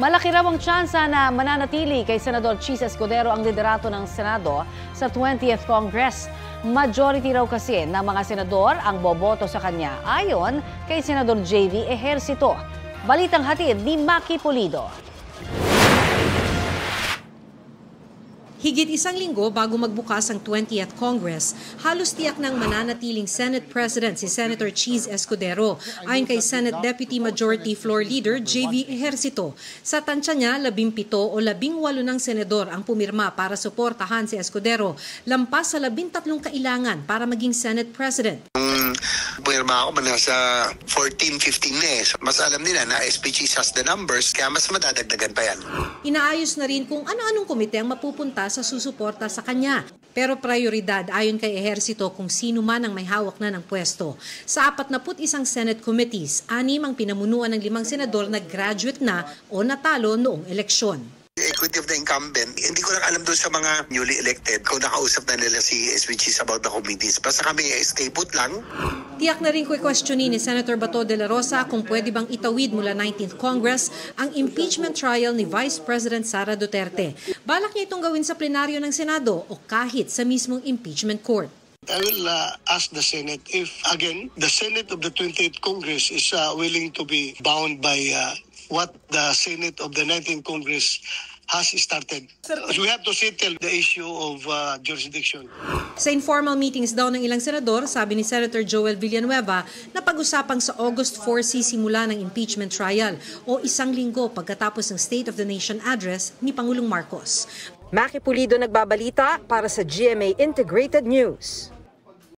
Malaki raw ang tsansa na mananatili kay Senador Cheese Escudero ang liderato ng Senado sa 20th Congress. Majority raw kasi ng mga senador ang boboto sa kanya ayon kay Senador JV Ejercito. Balitang hatid ni Maki Pulido. Higit isang linggo bago magbukas ang 20th Congress, halos tiyak ng mananatiling Senate President si Senator Cheese Escudero ayon kay Senate Deputy Majority Floor Leader JV Ejercito. Sa tansya niya, 17 o 18 ng senador ang pumirma para suportahan si Escudero, lampas sa 13 kailangan para maging Senate President. Pumirma ako, nasa 14-15 na eh. Mas alam nila na SPGs has the numbers, kaya mas madadagdagan pa yan. Inaayos na rin kung ano-anong komite ang mapupunta sa susuporta sa kanya. Pero prioridad ayon kay Ejercito kung sino man ang may hawak na ng pwesto. Sa 41 Senate committees, 6 ang pinamunuan ng 5 senador na graduate na o natalo noong eleksyon. Equity of the incumbent, hindi ko lang alam doon sa mga newly elected kung nakausap na nila si SPGs about the committees. Basta kami stay put lang. Tiyak na rin questionin ni Senator Bato de la Rosa kung pwede bang itawid mula 19th Congress ang impeachment trial ni Vice President Sara Duterte. Balak niya itong gawin sa plenaryo ng Senado o kahit sa mismong impeachment court. I will ask the Senate if, again, the Senate of the 28th Congress is willing to be bound by what the Senate of the 19th Congress has started. We have to settle the issue of jurisdiction. Sa informal meetings daw ng ilang senador, sabi ni Senator Joel Villanueva na pag-usapang sa August 4 sisimula ng impeachment trial o isang linggo pagkatapos ng State of the Nation address ni Pangulong Marcos. Maki Pulido nagbabalita para sa GMA Integrated News.